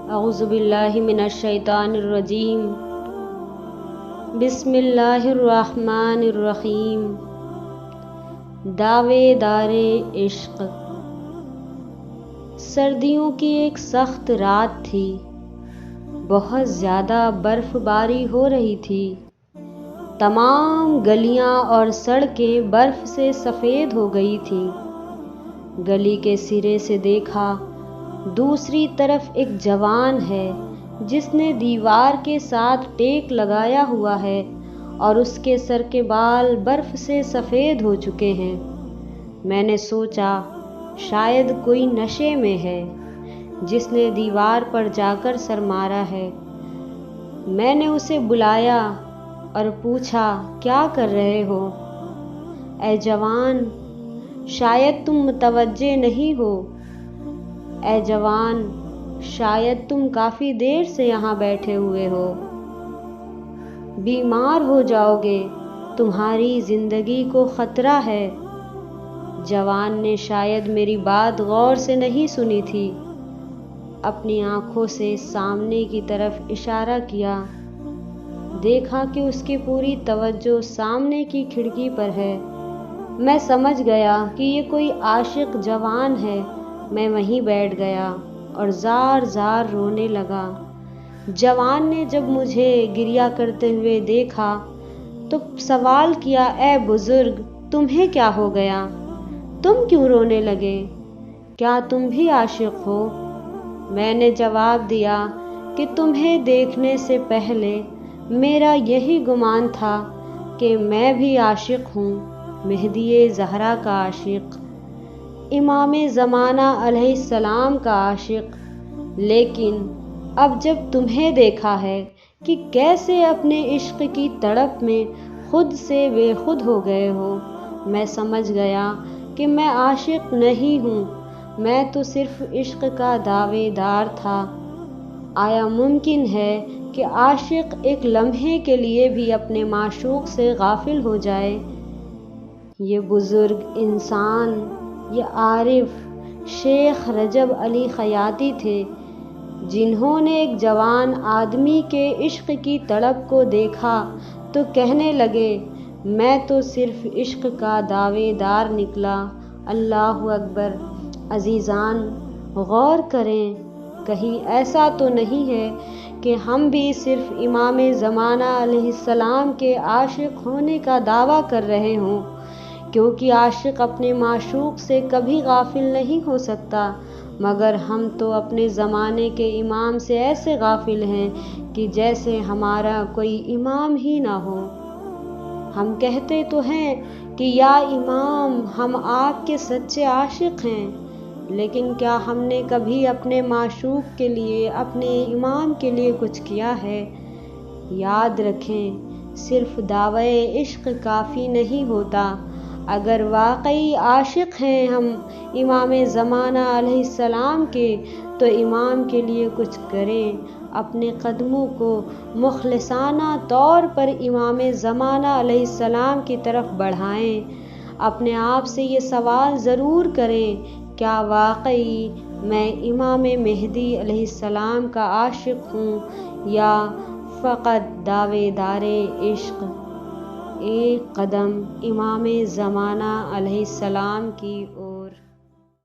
اعوذ باللہ من الشیطان الرجیم بسم اللہ الرحمن الرحیم دعوے دار عشق۔ سردیوں کی ایک سخت رات تھی، بہت زیادہ برف باری ہو رہی تھی، تمام گلیاں اور سڑکیں برف سے سفید ہو گئی تھیں۔ گلی کے سرے سے دیکھا، دوسری طرف ایک جوان ہے جس نے دیوار کے ساتھ ٹیک لگایا ہوا ہے اور اس کے سر کے بال برف سے سفید ہو چکے ہیں۔ میں نے سوچا شاید کوئی نشے میں ہے جس نے دیوار پر جا کر سر مارا ہے۔ میں نے اسے بلایا اور پوچھا کیا کر رہے ہو؟ اے جوان، شاید تم متوجہ نہیں ہو۔ اے جوان، شاید تم کافی دیر سے یہاں بیٹھے ہوئے ہو، بیمار ہو جاؤ گے، تمہاری زندگی کو خطرہ ہے۔ جوان نے شاید میری بات غور سے نہیں سنی تھی، اپنی آنکھوں سے سامنے کی طرف اشارہ کیا۔ دیکھا کہ اس کی پوری توجہ سامنے کی کھڑکی پر ہے۔ میں سمجھ گیا کہ یہ کوئی عاشق جوان ہے۔ میں وہیں بیٹھ گیا اور زار زار رونے لگا۔ جوان نے جب مجھے گریہ کرتے ہوئے دیکھا تو سوال کیا، اے بزرگ، تمہیں کیا ہو گیا؟ تم کیوں رونے لگے؟ کیا تم بھی عاشق ہو؟ میں نے جواب دیا کہ تمہیں دیکھنے سے پہلے میرا یہی گمان تھا کہ میں بھی عاشق ہوں، مہدی زہرا کا عاشق، امام زمانہ علیہ السلام کا عاشق۔ لیکن اب جب تمہیں دیکھا ہے کہ کیسے اپنے عشق کی تڑپ میں خود سے بے خود ہو گئے ہو، میں سمجھ گیا کہ میں عاشق نہیں ہوں، میں تو صرف عشق کا دعوے دار تھا۔ آیا ممکن ہے کہ عاشق ایک لمحے کے لیے بھی اپنے معشوق سے غافل ہو جائے؟ یہ بزرگ انسان، یہ عارف شیخ رجب علی خیاطی تھے، جنہوں نے ایک جوان آدمی کے عشق کی تڑپ کو دیکھا تو کہنے لگے، میں تو صرف عشق کا دعوے دار نکلا۔ اللہ اکبر! عزیزان، غور کریں، کہیں ایسا تو نہیں ہے کہ ہم بھی صرف امام زمانہ علیہ السلام کے عاشق ہونے کا دعویٰ کر رہے ہوں؟ کیونکہ عاشق اپنے معشوق سے کبھی غافل نہیں ہو سکتا، مگر ہم تو اپنے زمانے کے امام سے ایسے غافل ہیں کہ جیسے ہمارا کوئی امام ہی نہ ہو۔ ہم کہتے تو ہیں کہ یا امام، ہم آپ کے سچے عاشق ہیں، لیکن کیا ہم نے کبھی اپنے معشوق کے لیے، اپنے امام کے لیے کچھ کیا ہے؟ یاد رکھیں، صرف دعوی عشق کافی نہیں ہوتا۔ اگر واقعی عاشق ہیں ہم امام زمانہ علیہ السلام کے، تو امام کے لیے کچھ کریں، اپنے قدموں کو مخلصانہ طور پر امام زمانہ علیہ السلام کی طرف بڑھائیں۔ اپنے آپ سے یہ سوال ضرور کریں، کیا واقعی میں امام مہدی علیہ السلام کا عاشق ہوں یا فقط دعوے دار عشق؟ ایک قدم امام زمانہ علیہ السلام کی